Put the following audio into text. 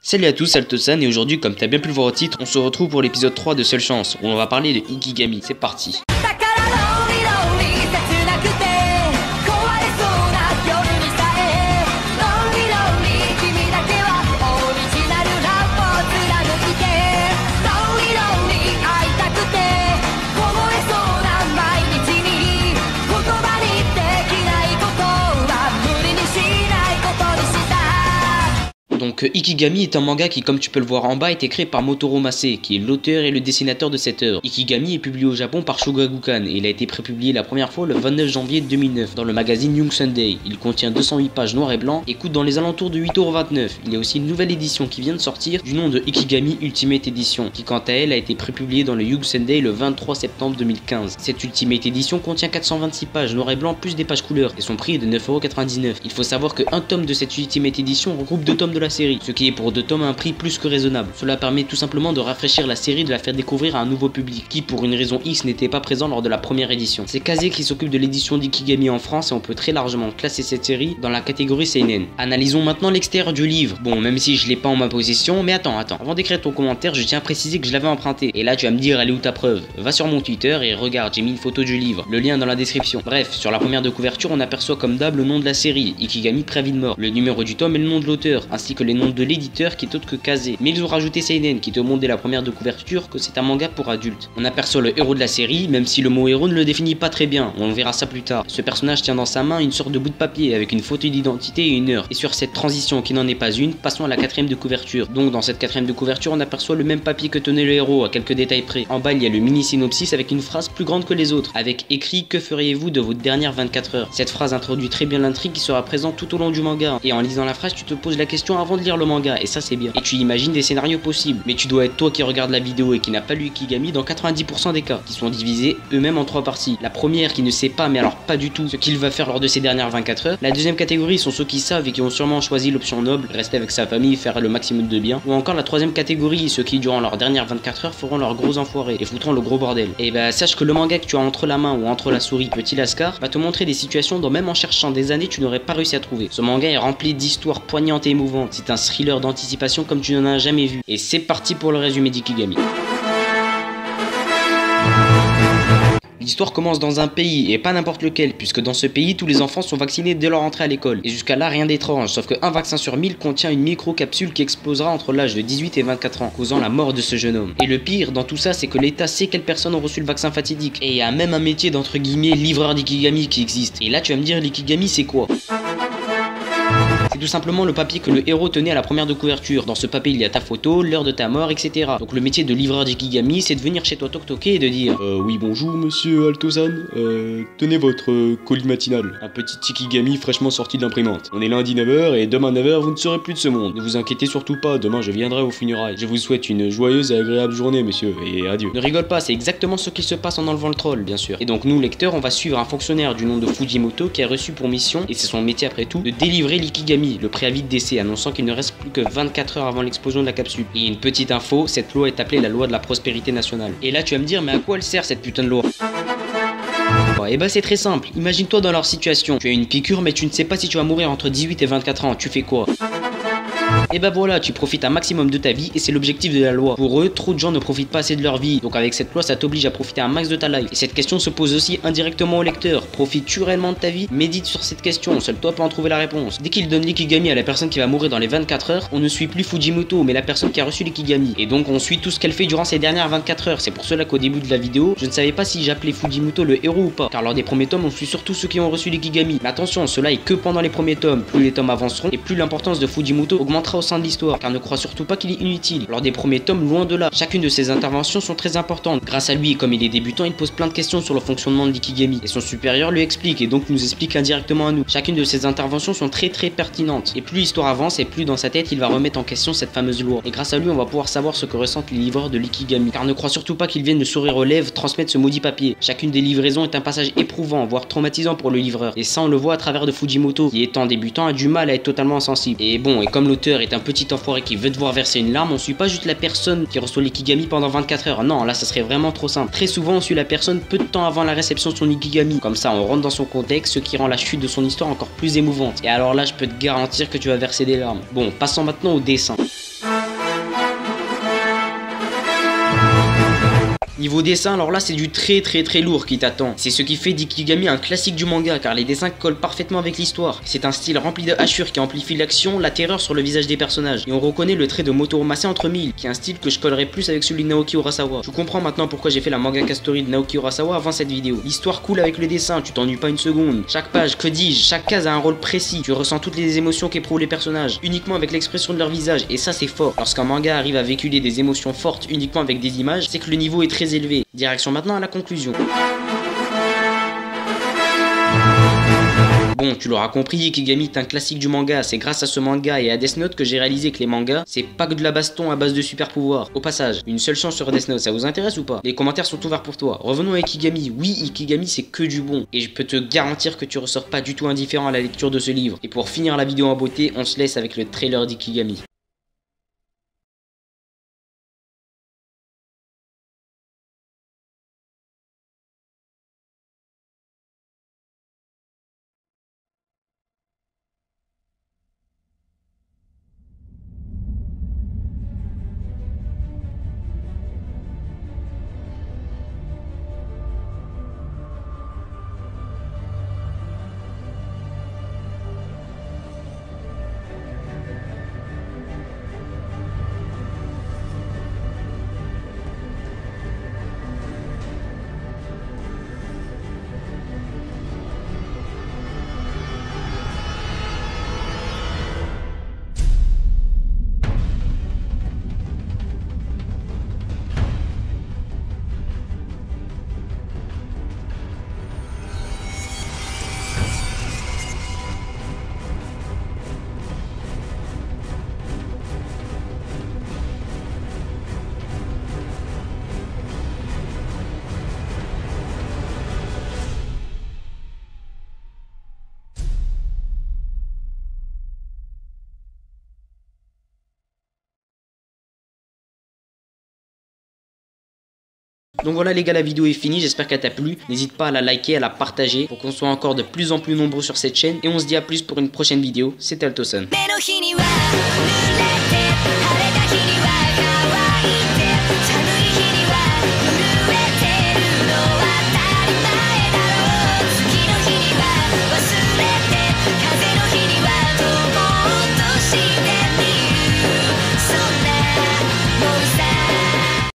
Salut à tous, c'est Altosan et aujourd'hui, comme t'as bien pu le voir au titre, on se retrouve pour l'épisode 3 de Seule Chance, où on va parler de Ikigami. C'est parti. Donc Ikigami est un manga qui, comme tu peux le voir en bas, a été créé par Motoro Mase, qui est l'auteur et le dessinateur de cette œuvre. Ikigami est publié au Japon par Shogakukan et il a été prépublié la première fois le 29 janvier 2009 dans le magazine Young Sunday. Il contient 208 pages noir et blanc et coûte dans les alentours de 8,29 €. Il y a aussi une nouvelle édition qui vient de sortir du nom de Ikigami Ultimate Edition, qui quant à elle a été prépubliée dans le Young Sunday le 23 septembre 2015. Cette Ultimate Edition contient 426 pages noir et blanc plus des pages couleurs et son prix est de 9,99 €. Il faut savoir qu'un tome de cette Ultimate Edition regroupe 2 tomes de la série, ce qui est pour 2 tomes un prix plus que raisonnable. Cela permet tout simplement de rafraîchir la série, de la faire découvrir à un nouveau public, qui pour une raison X n'était pas présent lors de la première édition. C'est Kazé qui s'occupe de l'édition d'Ikigami en France et on peut très largement classer cette série dans la catégorie seinen. Analysons maintenant l'extérieur du livre. Bon, même si je l'ai pas en ma possession, mais attends, avant d'écrire ton commentaire, je tiens à préciser que je l'avais emprunté. Et là tu vas me dire, elle est où ta preuve? Va sur mon Twitter et regarde, j'ai mis une photo du livre, le lien dans la description. Bref, sur la première de couverture, on aperçoit comme d'hab le nom de la série, Ikigami Préavis de mort, le numéro du tome et le nom de l'auteur, ainsi que les noms de l'éditeur qui est autre que Kazé. Mais ils ont rajouté seinen qui te montre dès la première de couverture que c'est un manga pour adultes. On aperçoit le héros de la série, même si le mot héros ne le définit pas très bien, on verra ça plus tard. Ce personnage tient dans sa main une sorte de bout de papier avec une photo d'identité et une heure. Et sur cette transition qui n'en est pas une, passons à la 4ème de couverture. Donc dans cette 4ème de couverture, on aperçoit le même papier que tenait le héros à quelques détails près. En bas, il y a le mini synopsis avec une phrase plus grande que les autres, avec écrit: que feriez-vous de vos dernières 24 heures. Cette phrase introduit très bien l'intrigue qui sera présente tout au long du manga. Et en lisant la phrase, tu te poses la question avant de lire le manga, et ça c'est bien. Et tu imagines des scénarios possibles, mais tu dois être toi qui regarde la vidéo et qui n'a pas lu Ikigami dans 90% des cas, qui sont divisés eux-mêmes en 3 parties. La première qui ne sait pas, mais alors pas du tout, ce qu'il va faire lors de ces dernières 24 heures. La deuxième catégorie sont ceux qui savent et qui ont sûrement choisi l'option noble, rester avec sa famille, faire le maximum de bien. Ou encore la troisième catégorie, ceux qui durant leurs dernières 24 heures feront leurs gros enfoirés et foutront le gros bordel. Et bah sache que le manga que tu as entre la main ou entre la souris, petit Lascar, va te montrer des situations dont même en cherchant des années tu n'aurais pas réussi à trouver. Ce manga est rempli d'histoires poignantes et émouvantes. C'est un thriller d'anticipation comme tu n'en as jamais vu. Et c'est parti pour le résumé d'Ikigami. L'histoire commence dans un pays, et pas n'importe lequel, puisque dans ce pays, tous les enfants sont vaccinés dès leur entrée à l'école. Et jusqu'à là, rien d'étrange, sauf qu'un vaccin sur 1000 contient une micro-capsule qui explosera entre l'âge de 18 et 24 ans, causant la mort de ce jeune homme. Et le pire dans tout ça, c'est que l'État sait quelles personnes ont reçu le vaccin fatidique. Et il y a même un métier d'entre guillemets livreur d'Ikigami qui existe. Et là, tu vas me dire, l'Ikigami, c'est quoi? C'est tout simplement le papier que le héros tenait à la première de couverture. Dans ce papier, il y a ta photo, l'heure de ta mort, etc. Donc le métier de livreur d'Ikigami, c'est de venir chez toi toc-toquer et de dire oui bonjour monsieur Altosan, tenez votre colis matinal. Un petit Ikigami fraîchement sorti de l'imprimante. On est lundi 9h et demain 9h vous ne serez plus de ce monde. Ne vous inquiétez surtout pas, demain je viendrai aux funérailles. Je vous souhaite une joyeuse et agréable journée monsieur, et adieu. Ne rigole pas, c'est exactement ce qui se passe en enlevant le troll, bien sûr. Et donc nous, lecteurs, on va suivre un fonctionnaire du nom de Fujimoto qui a reçu pour mission, et c'est son métier après tout, de délivrer l'Ikigami, le préavis de décès, annonçant qu'il ne reste plus que 24 heures avant l'explosion de la capsule. Et une petite info, cette loi est appelée la loi de la prospérité nationale. Et là tu vas me dire, mais à quoi elle sert cette putain de loi? Et bah c'est très simple, imagine-toi dans leur situation. Tu as une piqûre mais tu ne sais pas si tu vas mourir entre 18 et 24 ans, tu fais quoi? Et bah voilà, tu profites un maximum de ta vie et c'est l'objectif de la loi. Pour eux, trop de gens ne profitent pas assez de leur vie. Donc avec cette loi, ça t'oblige à profiter un max de ta life. Et cette question se pose aussi indirectement au lecteur. Profites-tu réellement de ta vie? Médite sur cette question, seul toi peux en trouver la réponse. Dès qu'il donne l'Ikigami à la personne qui va mourir dans les 24 heures, on ne suit plus Fujimoto, mais la personne qui a reçu l'Ikigami. Et donc on suit tout ce qu'elle fait durant ces dernières 24 heures. C'est pour cela qu'au début de la vidéo, je ne savais pas si j'appelais Fujimoto le héros ou pas. Car lors des premiers tomes, on suit surtout ceux qui ont reçu l'Ikigami. Mais attention, cela est que pendant les premiers tomes. Plus les tomes avanceront et plus l'importance de Fujimoto augmentera au sein de l'histoire, car ne crois surtout pas qu'il est inutile. Lors des premiers tomes, loin de là, chacune de ses interventions sont très importantes. Grâce à lui, et comme il est débutant, il pose plein de questions sur le fonctionnement de l'Ikigami, et son supérieur lui explique, et donc nous explique indirectement à nous. Chacune de ses interventions sont très pertinentes, et plus l'histoire avance, et plus dans sa tête il va remettre en question cette fameuse loi. Et grâce à lui, on va pouvoir savoir ce que ressentent les livreurs de l'Ikigami, car ne crois surtout pas qu'ils viennent de sourire aux lèvres transmettre ce maudit papier. Chacune des livraisons est un passage éprouvant, voire traumatisant pour le livreur, et ça on le voit à travers de Fujimoto, qui étant débutant a du mal à être totalement insensible. Et bon, et comme l'auteur est un petit enfoiré qui veut devoir verser une larme, on suit pas juste la personne qui reçoit l'Ikigami pendant 24 heures. Non, là ça serait vraiment trop simple. Très souvent on suit la personne peu de temps avant la réception de son Ikigami. Comme ça on rentre dans son contexte, ce qui rend la chute de son histoire encore plus émouvante. Et alors là je peux te garantir que tu vas verser des larmes. Bon, passons maintenant au dessin. Niveau dessin, alors là c'est du très lourd qui t'attend. C'est ce qui fait d'Ikigami un classique du manga, car les dessins collent parfaitement avec l'histoire. C'est un style rempli de hachures qui amplifie l'action, la terreur sur le visage des personnages. Et on reconnaît le trait de Motoro Massé entre mille, qui est un style que je collerais plus avec celui de Naoki Urasawa. Tu comprends maintenant pourquoi j'ai fait la mangaka story de Naoki Urasawa avant cette vidéo. L'histoire coule avec le dessin, tu t'ennuies pas une seconde. Chaque page, que dis-je, chaque case a un rôle précis. Tu ressens toutes les émotions qu'éprouvent les personnages, uniquement avec l'expression de leur visage, et ça c'est fort. Lorsqu'un manga arrive à véhiculer des émotions fortes uniquement avec des images, c'est que le niveau est très élevé. Direction maintenant à la conclusion. Bon, tu l'auras compris, Ikigami est un classique du manga. C'est grâce à ce manga et à Death Note que j'ai réalisé que les mangas, c'est pas que de la baston à base de super pouvoirs. Au passage, une seule chance sur Death Note, ça vous intéresse ou pas? Les commentaires sont ouverts pour toi. Revenons à Ikigami. Oui, Ikigami c'est que du bon. Et je peux te garantir que tu ressors pas du tout indifférent à la lecture de ce livre. Et pour finir la vidéo en beauté, on se laisse avec le trailer d'Ikigami. Donc voilà les gars, la vidéo est finie, j'espère qu'elle t'a plu. N'hésite pas à la liker, à la partager pour qu'on soit encore de plus en plus nombreux sur cette chaîne. Et on se dit à plus pour une prochaine vidéo. C'était Altosan.